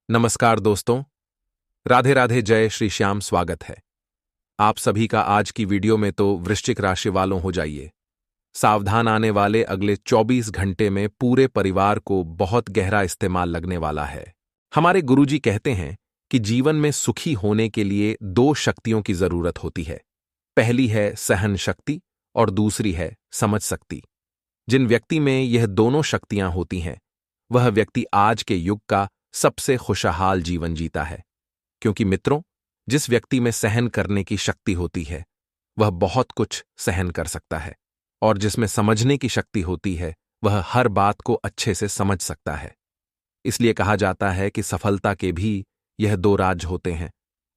नमस्कार दोस्तों, राधे राधे, जय श्री श्याम। स्वागत है आप सभी का आज की वीडियो में। तो वृश्चिक राशि वालों हो जाइए सावधान, आने वाले अगले 24 घंटे में पूरे परिवार को बहुत गहरा इस्तेमाल लगने वाला है। हमारे गुरुजी कहते हैं कि जीवन में सुखी होने के लिए दो शक्तियों की जरूरत होती है। पहली है सहन शक्ति और दूसरी है समझ शक्ति। जिन व्यक्ति में यह दोनों शक्तियां होती हैं, वह व्यक्ति आज के युग का सबसे खुशहाल जीवन जीता है। क्योंकि मित्रों, जिस व्यक्ति में सहन करने की शक्ति होती है, वह बहुत कुछ सहन कर सकता है, और जिसमें समझने की शक्ति होती है, वह हर बात को अच्छे से समझ सकता है। इसलिए कहा जाता है कि सफलता के भी यह दो राज होते हैं।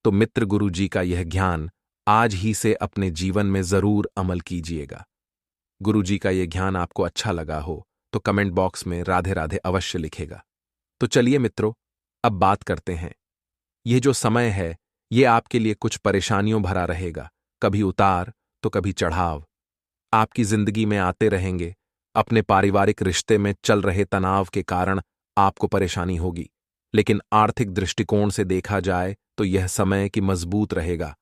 तो मित्र गुरु जी का यह ज्ञान आज ही से अपने जीवन में जरूर अमल कीजिएगा। गुरु जी का यह ज्ञान आपको अच्छा लगा हो तो कमेंट बॉक्स में राधे राधे अवश्य लिखेगा। तो चलिए मित्रों, अब बात करते हैं। यह जो समय है, ये आपके लिए कुछ परेशानियों भरा रहेगा। कभी उतार तो कभी चढ़ाव आपकी जिंदगी में आते रहेंगे। अपने पारिवारिक रिश्ते में चल रहे तनाव के कारण आपको परेशानी होगी, लेकिन आर्थिक दृष्टिकोण से देखा जाए तो यह समय की मजबूत रहेगा।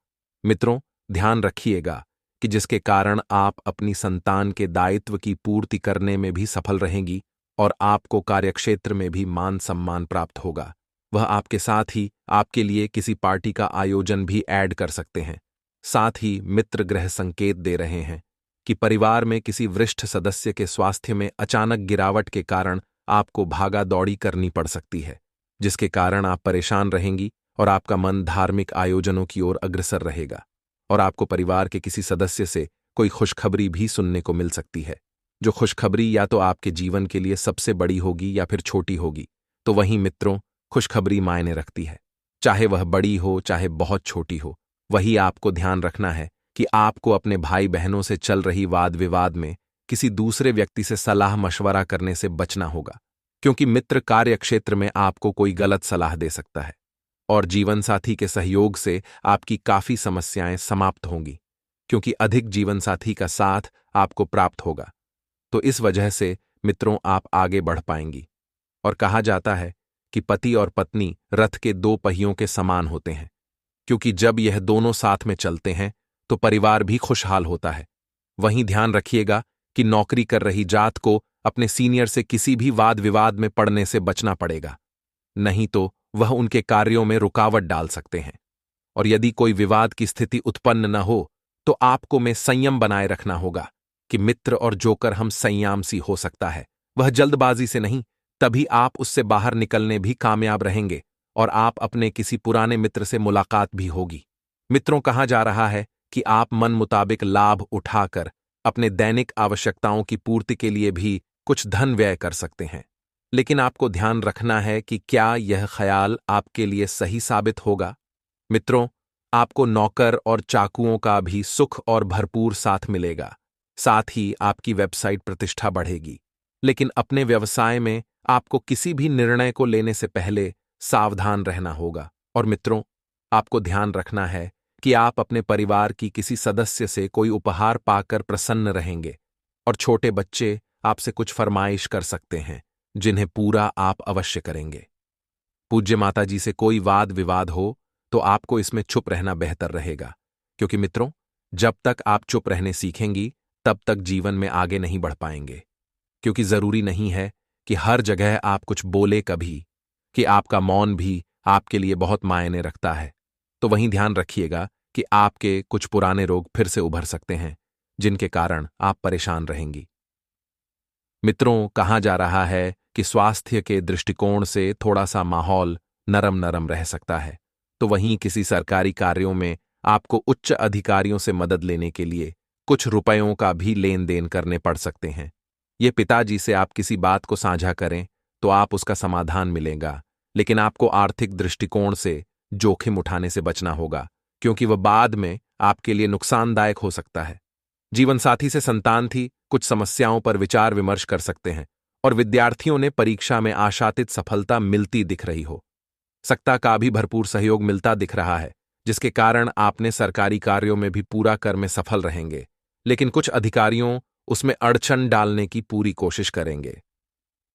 मित्रों, ध्यान रखिएगा कि जिसके कारण आप अपनी संतान के दायित्व की पूर्ति करने में भी सफल रहेंगी और आपको कार्यक्षेत्र में भी मान सम्मान प्राप्त होगा। वह आपके साथ ही आपके लिए किसी पार्टी का आयोजन भी ऐड कर सकते हैं। साथ ही मित्र ग्रह संकेत दे रहे हैं कि परिवार में किसी वरिष्ठ सदस्य के स्वास्थ्य में अचानक गिरावट के कारण आपको भागा दौड़ी करनी पड़ सकती है, जिसके कारण आप परेशान रहेंगी और आपका मन धार्मिक आयोजनों की ओर अग्रसर रहेगा। और आपको परिवार के किसी सदस्य से कोई खुशखबरी भी सुनने को मिल सकती है, जो खुशखबरी या तो आपके जीवन के लिए सबसे बड़ी होगी या फिर छोटी होगी। तो वहीं मित्रों, खुशखबरी मायने रखती है, चाहे वह बड़ी हो चाहे बहुत छोटी हो। वही आपको ध्यान रखना है कि आपको अपने भाई बहनों से चल रही वाद विवाद में किसी दूसरे व्यक्ति से सलाह मशवरा करने से बचना होगा, क्योंकि मित्र कार्य क्षेत्र में आपको कोई गलत सलाह दे सकता है। और जीवन साथी के सहयोग से आपकी काफी समस्याएं समाप्त होंगी, क्योंकि अधिक जीवन साथी का साथ आपको प्राप्त होगा। तो इस वजह से मित्रों, आप आगे बढ़ पाएंगी। और कहा जाता है कि पति और पत्नी रथ के दो पहियों के समान होते हैं, क्योंकि जब यह दोनों साथ में चलते हैं तो परिवार भी खुशहाल होता है। वहीं ध्यान रखिएगा कि नौकरी कर रही जात को अपने सीनियर से किसी भी वाद विवाद में पड़ने से बचना पड़ेगा, नहीं तो वह उनके कार्यों में रुकावट डाल सकते हैं। और यदि कोई विवाद की स्थिति उत्पन्न न हो तो आपको में संयम बनाए रखना होगा कि मित्र और जोकर हम संयामसी हो सकता है। वह जल्दबाजी से नहीं, तभी आप उससे बाहर निकलने भी कामयाब रहेंगे और आप अपने किसी पुराने मित्र से मुलाकात भी होगी। मित्रों, कहा जा रहा है कि आप मन मुताबिक लाभ उठाकर अपने दैनिक आवश्यकताओं की पूर्ति के लिए भी कुछ धन व्यय कर सकते हैं। लेकिन आपको ध्यान रखना है कि क्या यह ख्याल आपके लिए सही साबित होगा। मित्रों, आपको नौकर और चाकुओं का भी सुख और भरपूर साथ मिलेगा। साथ ही आपकी वेबसाइट प्रतिष्ठा बढ़ेगी। लेकिन अपने व्यवसाय में आपको किसी भी निर्णय को लेने से पहले सावधान रहना होगा। और मित्रों, आपको ध्यान रखना है कि आप अपने परिवार की किसी सदस्य से कोई उपहार पाकर प्रसन्न रहेंगे, और छोटे बच्चे आपसे कुछ फरमाइश कर सकते हैं, जिन्हें पूरा आप अवश्य करेंगे। पूज्य माता जी से कोई वाद विवाद हो तो आपको इसमें चुप रहना बेहतर रहेगा, क्योंकि मित्रों, जब तक आप चुप रहने सीखेंगी तब तक जीवन में आगे नहीं बढ़ पाएंगे। क्योंकि जरूरी नहीं है कि हर जगह आप कुछ बोले कभी, कि आपका मौन भी आपके लिए बहुत मायने रखता है। तो वहीं ध्यान रखिएगा कि आपके कुछ पुराने रोग फिर से उभर सकते हैं, जिनके कारण आप परेशान रहेंगी। मित्रों, कहा जा रहा है कि स्वास्थ्य के दृष्टिकोण से थोड़ा सा माहौल नरम नरम रह सकता है। तो वहीं किसी सरकारी कार्यों में आपको उच्च अधिकारियों से मदद लेने के लिए कुछ रुपयों का भी लेन देन करने पड़ सकते हैं। ये पिताजी से आप किसी बात को साझा करें तो आप उसका समाधान मिलेगा, लेकिन आपको आर्थिक दृष्टिकोण से जोखिम उठाने से बचना होगा, क्योंकि वह बाद में आपके लिए नुकसानदायक हो सकता है। जीवन साथी से संतान थी कुछ समस्याओं पर विचार विमर्श कर सकते हैं, और विद्यार्थियों ने परीक्षा में आशातीत सफलता मिलती दिख रही हो। सत्ता का भी भरपूर सहयोग मिलता दिख रहा है, जिसके कारण आपने सरकारी कार्यों में भी पूरा कर में सफल रहेंगे। लेकिन कुछ अधिकारियों उसमें अड़चन डालने की पूरी कोशिश करेंगे।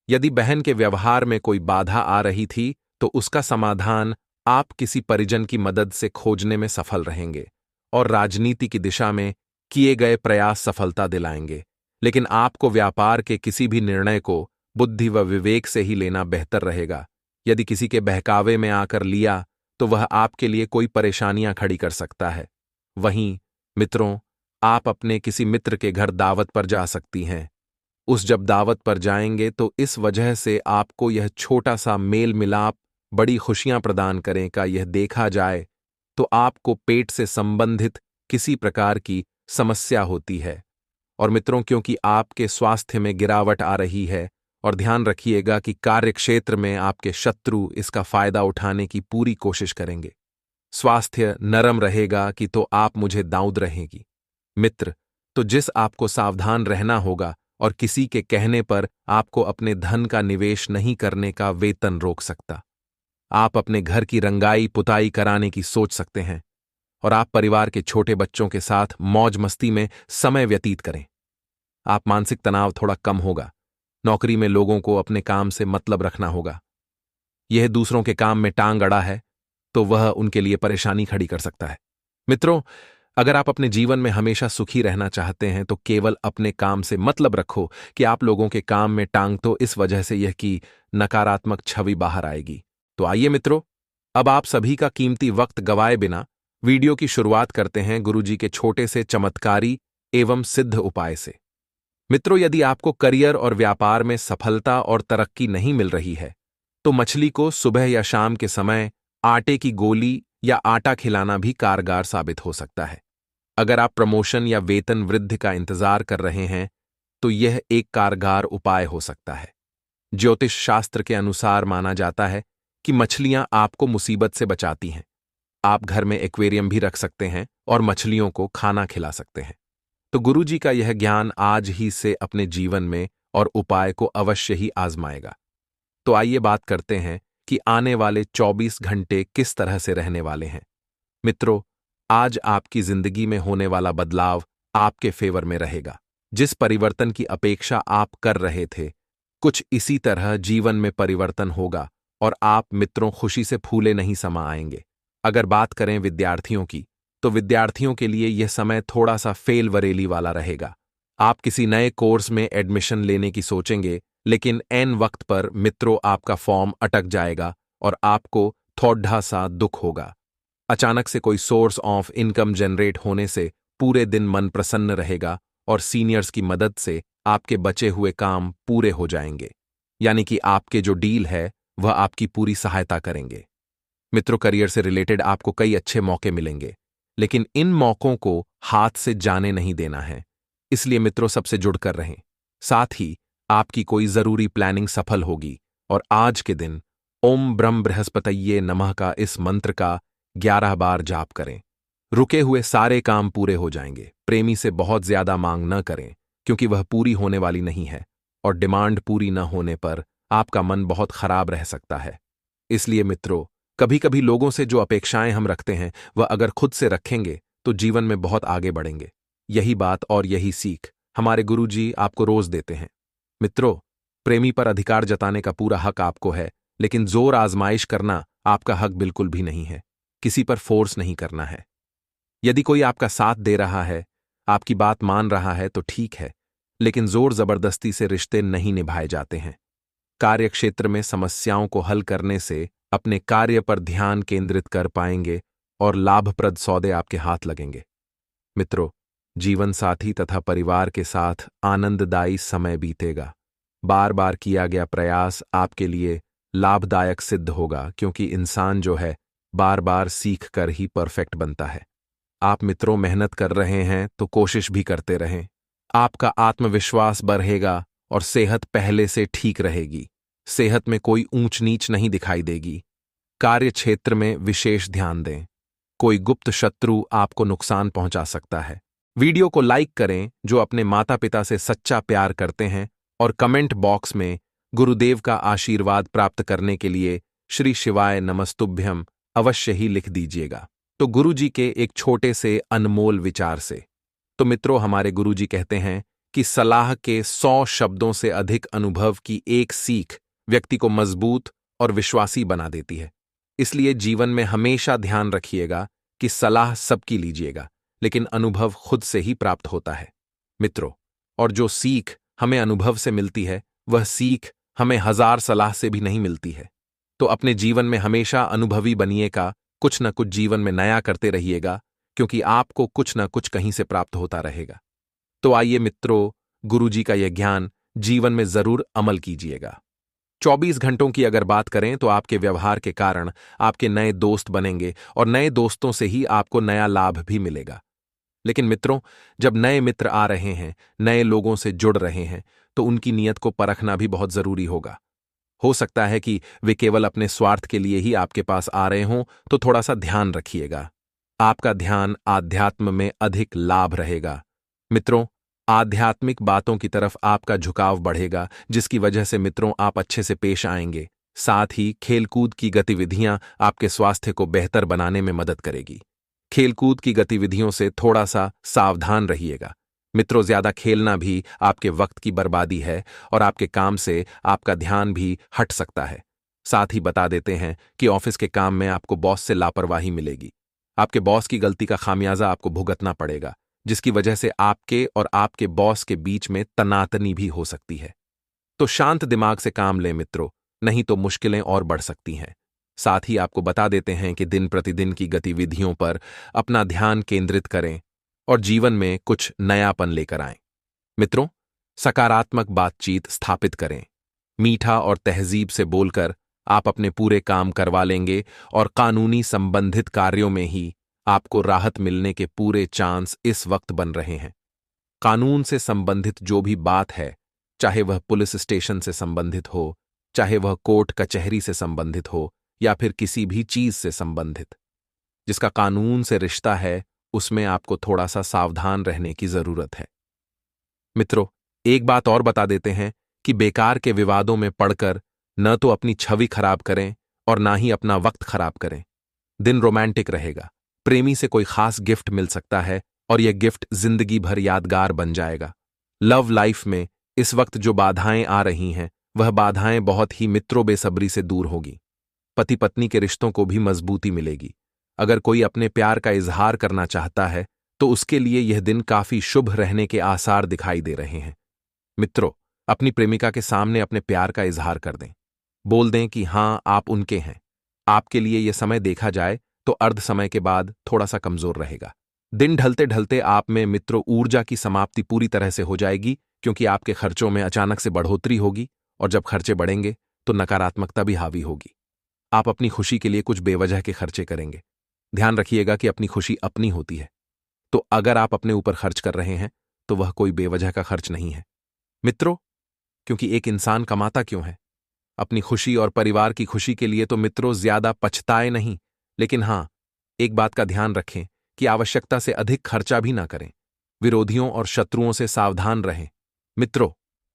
यदि बहन के व्यवहार में कोई बाधा आ रही थी तो उसका समाधान आप किसी परिजन की मदद से खोजने में सफल रहेंगे और राजनीति की दिशा में किए गए प्रयास सफलता दिलाएंगे। लेकिन आपको व्यापार के किसी भी निर्णय को बुद्धि व विवेक से ही लेना बेहतर रहेगा। यदि किसी के बहकावे में आकर लिया तो वह आपके लिए कोई परेशानियां खड़ी कर सकता है। वहीं मित्रों, आप अपने किसी मित्र के घर दावत पर जा सकती हैं। उस जब दावत पर जाएंगे तो इस वजह से आपको यह छोटा सा मेल मिलाप बड़ी खुशियां प्रदान करें का यह देखा जाए तो आपको पेट से संबंधित किसी प्रकार की समस्या होती है। और मित्रों, क्योंकि आपके स्वास्थ्य में गिरावट आ रही है, और ध्यान रखिएगा कि कार्यक्षेत्र में आपके शत्रु इसका फायदा उठाने की पूरी कोशिश करेंगे। स्वास्थ्य नरम रहेगा कि तो आप मुझे दाऊद रहेगी। मित्र, तो जिस आपको सावधान रहना होगा और किसी के कहने पर आपको अपने धन का निवेश नहीं करने का वेतन रोक सकता। आप अपने घर की रंगाई पुताई कराने की सोच सकते हैं और आप परिवार के छोटे बच्चों के साथ मौज मस्ती में समय व्यतीत करें। आप मानसिक तनाव थोड़ा कम होगा। नौकरी में लोगों को अपने काम से मतलब रखना होगा। यह दूसरों के काम में टांग अड़ा है तो वह उनके लिए परेशानी खड़ी कर सकता है। मित्रों, अगर आप अपने जीवन में हमेशा सुखी रहना चाहते हैं तो केवल अपने काम से मतलब रखो कि आप लोगों के काम में टांग तो इस वजह से यह कि नकारात्मक छवि बाहर आएगी। तो आइए मित्रों, अब आप सभी का कीमती वक्त गवाए बिना वीडियो की शुरुआत करते हैं गुरुजी के छोटे से चमत्कारी एवं सिद्ध उपाय से। मित्रों, यदि आपको करियर और व्यापार में सफलता और तरक्की नहीं मिल रही है तो मछली को सुबह या शाम के समय आटे की गोली या आटा खिलाना भी कारगर साबित हो सकता है। अगर आप प्रमोशन या वेतन वृद्धि का इंतजार कर रहे हैं तो यह एक कारगर उपाय हो सकता है। ज्योतिष शास्त्र के अनुसार माना जाता है कि मछलियां आपको मुसीबत से बचाती हैं। आप घर में एक्वेरियम भी रख सकते हैं और मछलियों को खाना खिला सकते हैं। तो गुरुजी का यह ज्ञान आज ही से अपने जीवन में और उपाय को अवश्य ही आजमाएगा। तो आइए बात करते हैं कि आने वाले 24 घंटे किस तरह से रहने वाले हैं। मित्रों, आज आपकी जिंदगी में होने वाला बदलाव आपके फेवर में रहेगा। जिस परिवर्तन की अपेक्षा आप कर रहे थे, कुछ इसी तरह जीवन में परिवर्तन होगा और आप मित्रों खुशी से फूले नहीं समा आएंगे। अगर बात करें विद्यार्थियों की, तो विद्यार्थियों के लिए यह समय थोड़ा सा फेल वरेली वाला रहेगा। आप किसी नए कोर्स में एडमिशन लेने की सोचेंगे, लेकिन ऐन वक्त पर मित्रों आपका फॉर्म अटक जाएगा और आपको थोड़ा सा दुख होगा। अचानक से कोई सोर्स ऑफ इनकम जनरेट होने से पूरे दिन मन प्रसन्न रहेगा और सीनियर्स की मदद से आपके बचे हुए काम पूरे हो जाएंगे। यानी कि आपके जो डील है वह आपकी पूरी सहायता करेंगे। मित्रों, करियर से रिलेटेड आपको कई अच्छे मौके मिलेंगे, लेकिन इन मौकों को हाथ से जाने नहीं देना है। इसलिए मित्रों, सबसे जुड़कर रहें। साथ ही आपकी कोई जरूरी प्लानिंग सफल होगी और आज के दिन ओम ब्रह्म बृहस्पतये नमः का इस मंत्र का 11 बार जाप करें। रुके हुए सारे काम पूरे हो जाएंगे। प्रेमी से बहुत ज्यादा मांग न करें क्योंकि वह पूरी होने वाली नहीं है और डिमांड पूरी न होने पर आपका मन बहुत खराब रह सकता है। इसलिए मित्रों, कभी कभी लोगों से जो अपेक्षाएं हम रखते हैं वह अगर खुद से रखेंगे तो जीवन में बहुत आगे बढ़ेंगे। यही बात और यही सीख हमारे गुरुजी आपको रोज देते हैं। मित्रों, प्रेमी पर अधिकार जताने का पूरा हक आपको है, लेकिन जोर आजमाइश करना आपका हक बिल्कुल भी नहीं है। किसी पर फोर्स नहीं करना है। यदि कोई आपका साथ दे रहा है, आपकी बात मान रहा है तो ठीक है, लेकिन जोर जबरदस्ती से रिश्ते नहीं निभाए जाते हैं। कार्यक्षेत्र में समस्याओं को हल करने से अपने कार्य पर ध्यान केंद्रित कर पाएंगे और लाभप्रद सौदे आपके हाथ लगेंगे। मित्रों, जीवन साथी तथा परिवार के साथ आनंददायी समय बीतेगा। बार बार किया गया प्रयास आपके लिए लाभदायक सिद्ध होगा, क्योंकि इंसान जो है बार बार सीख कर ही परफेक्ट बनता है। आप मित्रों मेहनत कर रहे हैं तो कोशिश भी करते रहें। आपका आत्मविश्वास बढ़ेगा और सेहत पहले से ठीक रहेगी। सेहत में कोई ऊंच नीच नहीं दिखाई देगी। कार्य क्षेत्र में विशेष ध्यान दें। कोई गुप्त शत्रु आपको नुकसान पहुंचा सकता है। वीडियो को लाइक करें जो अपने माता पिता से सच्चा प्यार करते हैं और कमेंट बॉक्स में गुरुदेव का आशीर्वाद प्राप्त करने के लिए श्री शिवाय नमस्तुभ्यम अवश्य ही लिख दीजिएगा। तो गुरुजी के एक छोटे से अनमोल विचार से। तो मित्रों, हमारे गुरुजी कहते हैं कि सलाह के 100 शब्दों से अधिक अनुभव की एक सीख व्यक्ति को मजबूत और विश्वासी बना देती है। इसलिए जीवन में हमेशा ध्यान रखिएगा कि सलाह सबकी लीजिएगा, लेकिन अनुभव खुद से ही प्राप्त होता है मित्रों। और जो सीख हमें अनुभव से मिलती है, वह सीख हमें 1000 सलाह से भी नहीं मिलती है। तो अपने जीवन में हमेशा अनुभवी बनिएगा, कुछ न कुछ जीवन में नया करते रहिएगा, क्योंकि आपको कुछ न कुछ कहीं से प्राप्त होता रहेगा। तो आइए मित्रों, गुरुजी का यह ज्ञान जीवन में जरूर अमल कीजिएगा। 24 घंटों की अगर बात करें तो आपके व्यवहार के कारण आपके नए दोस्त बनेंगे और नए दोस्तों से ही आपको नया लाभ भी मिलेगा। लेकिन मित्रों, जब नए मित्र आ रहे हैं, नए लोगों से जुड़ रहे हैं, तो उनकी नीयत को परखना भी बहुत जरूरी होगा। हो सकता है कि वे केवल अपने स्वार्थ के लिए ही आपके पास आ रहे हों, तो थोड़ा सा ध्यान रखिएगा। आपका ध्यान आध्यात्म में अधिक लाभ रहेगा। मित्रों, आध्यात्मिक बातों की तरफ आपका झुकाव बढ़ेगा, जिसकी वजह से मित्रों आप अच्छे से पेश आएंगे। साथ ही खेलकूद की गतिविधियां आपके स्वास्थ्य को बेहतर बनाने में मदद करेगी। खेलकूद की गतिविधियों से थोड़ा सा सावधान रहिएगा। मित्रों, ज्यादा खेलना भी आपके वक्त की बर्बादी है और आपके काम से आपका ध्यान भी हट सकता है। साथ ही बता देते हैं कि ऑफिस के काम में आपको बॉस से लापरवाही मिलेगी। आपके बॉस की गलती का खामियाजा आपको भुगतना पड़ेगा, जिसकी वजह से आपके और आपके बॉस के बीच में तनातनी भी हो सकती है। तो शांत दिमाग से काम लें मित्रों, नहीं तो मुश्किलें और बढ़ सकती हैं। साथ ही आपको बता देते हैं कि दिन प्रतिदिन की गतिविधियों पर अपना ध्यान केंद्रित करें और जीवन में कुछ नयापन लेकर आएं। मित्रों, सकारात्मक बातचीत स्थापित करें। मीठा और तहजीब से बोलकर आप अपने पूरे काम करवा लेंगे और कानूनी संबंधित कार्यों में ही आपको राहत मिलने के पूरे चांस इस वक्त बन रहे हैं। कानून से संबंधित जो भी बात है, चाहे वह पुलिस स्टेशन से संबंधित हो, चाहे वह कोर्ट कचहरी से संबंधित हो, या फिर किसी भी चीज से संबंधित, जिसका कानून से रिश्ता है, उसमें आपको थोड़ा सा सावधान रहने की जरूरत है। मित्रों, एक बात और बता देते हैं कि बेकार के विवादों में पड़कर न तो अपनी छवि खराब करें और ना ही अपना वक्त खराब करें। दिन रोमांटिक रहेगा, प्रेमी से कोई खास गिफ्ट मिल सकता है और यह गिफ्ट जिंदगी भर यादगार बन जाएगा। लव लाइफ में इस वक्त जो बाधाएं आ रही हैं, वह बाधाएं बहुत ही मित्रों बेसब्री से दूर होगी। पति पत्नी के रिश्तों को भी मजबूती मिलेगी। अगर कोई अपने प्यार का इजहार करना चाहता है, तो उसके लिए यह दिन काफी शुभ रहने के आसार दिखाई दे रहे हैं। मित्रों, अपनी प्रेमिका के सामने अपने प्यार का इजहार कर दें। बोल दें कि हां, आप उनके हैं। आपके लिए यह समय देखा जाए तो अर्ध समय के बाद थोड़ा सा कमजोर रहेगा। दिन ढलते ढलते आप में मित्रों ऊर्जा की समाप्ति पूरी तरह से हो जाएगी, क्योंकि आपके खर्चों में अचानक से बढ़ोतरी होगी और जब खर्चे बढ़ेंगे तो नकारात्मकता भी हावी होगी। आप अपनी खुशी के लिए कुछ बेवजह के खर्चे करेंगे। ध्यान रखिएगा कि अपनी खुशी अपनी होती है। तो अगर आप अपने ऊपर खर्च कर रहे हैं तो वह कोई बेवजह का खर्च नहीं है मित्रों, क्योंकि एक इंसान कमाता क्यों है? अपनी खुशी और परिवार की खुशी के लिए तो मित्रों ज्यादा पछताए नहीं, लेकिन हां, एक बात का ध्यान रखें कि आवश्यकता से अधिक खर्चा भी ना करें। विरोधियों और शत्रुओं से सावधान रहें। मित्रों,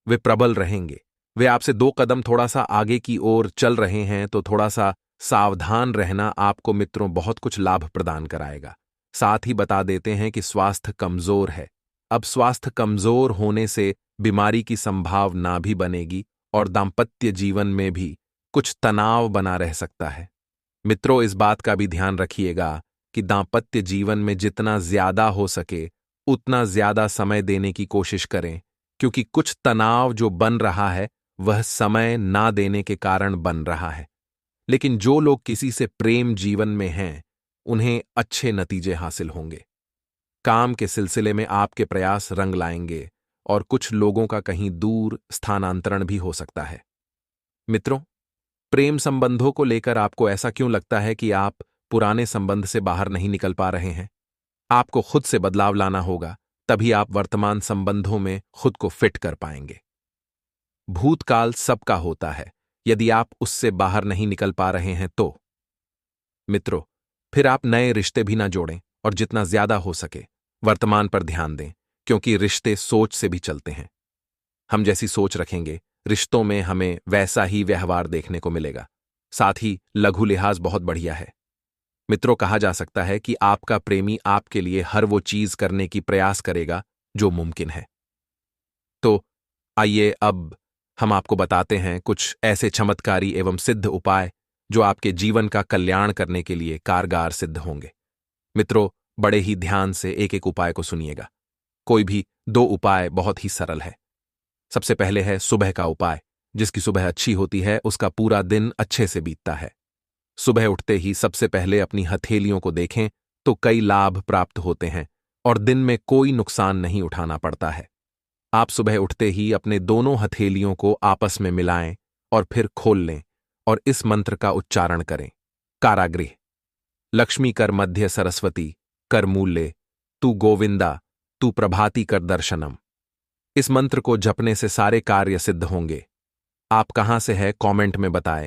वे प्रबल रहेंगे। वे आपसे 2 कदम थोड़ा सा आगे की ओर चल रहे हैं, तो थोड़ा सा सावधान रहना आपको मित्रों बहुत कुछ लाभ प्रदान कराएगा। साथ ही बता देते हैं कि स्वास्थ्य कमजोर है। अब स्वास्थ्य कमजोर होने से बीमारी की संभावना भी बनेगी और दाम्पत्य जीवन में भी कुछ तनाव बना रह सकता है। मित्रों, इस बात का भी ध्यान रखिएगा कि दाम्पत्य जीवन में जितना ज्यादा हो सके उतना ज्यादा समय देने की कोशिश करें, क्योंकि कुछ तनाव जो बन रहा है वह समय ना देने के कारण बन रहा है। लेकिन जो लोग किसी से प्रेम जीवन में हैं, उन्हें अच्छे नतीजे हासिल होंगे। काम के सिलसिले में आपके प्रयास रंग लाएंगे और कुछ लोगों का कहीं दूर स्थानांतरण भी हो सकता है। मित्रों, प्रेम संबंधों को लेकर आपको ऐसा क्यों लगता है कि आप पुराने संबंध से बाहर नहीं निकल पा रहे हैं? आपको खुद से बदलाव लाना होगा, तभी आप वर्तमान संबंधों में खुद को फिट कर पाएंगे। भूतकाल सबका होता है, यदि आप उससे बाहर नहीं निकल पा रहे हैं तो मित्रों, फिर आप नए रिश्ते भी ना जोड़ें और जितना ज्यादा हो सके वर्तमान पर ध्यान दें, क्योंकि रिश्ते सोच से भी चलते हैं। हम जैसी सोच रखेंगे, रिश्तों में हमें वैसा ही व्यवहार देखने को मिलेगा। साथ ही लघु लिहाज बहुत बढ़िया है। मित्रों, कहा जा सकता है कि आपका प्रेमी आपके लिए हर वो चीज करने की प्रयास करेगा जो मुमकिन है। तो आइए अब हम आपको बताते हैं कुछ ऐसे चमत्कारी एवं सिद्ध उपाय जो आपके जीवन का कल्याण करने के लिए कारगर सिद्ध होंगे। मित्रों, बड़े ही ध्यान से एक एक उपाय को सुनिएगा। कोई भी 2 उपाय बहुत ही सरल है। सबसे पहले है सुबह का उपाय। जिसकी सुबह अच्छी होती है उसका पूरा दिन अच्छे से बीतता है। सुबह उठते ही सबसे पहले अपनी हथेलियों को देखें तो कई लाभ प्राप्त होते हैं और दिन में कोई नुकसान नहीं उठाना पड़ता है। आप सुबह उठते ही अपने दोनों हथेलियों को आपस में मिलाएं और फिर खोल लें और इस मंत्र का उच्चारण करें। कारागृह लक्ष्मी कर मध्य सरस्वती कर मूल्य तू गोविंदा तू प्रभाती कर दर्शनम। इस मंत्र को जपने से सारे कार्य सिद्ध होंगे। आप कहां से है कमेंट में बताएं।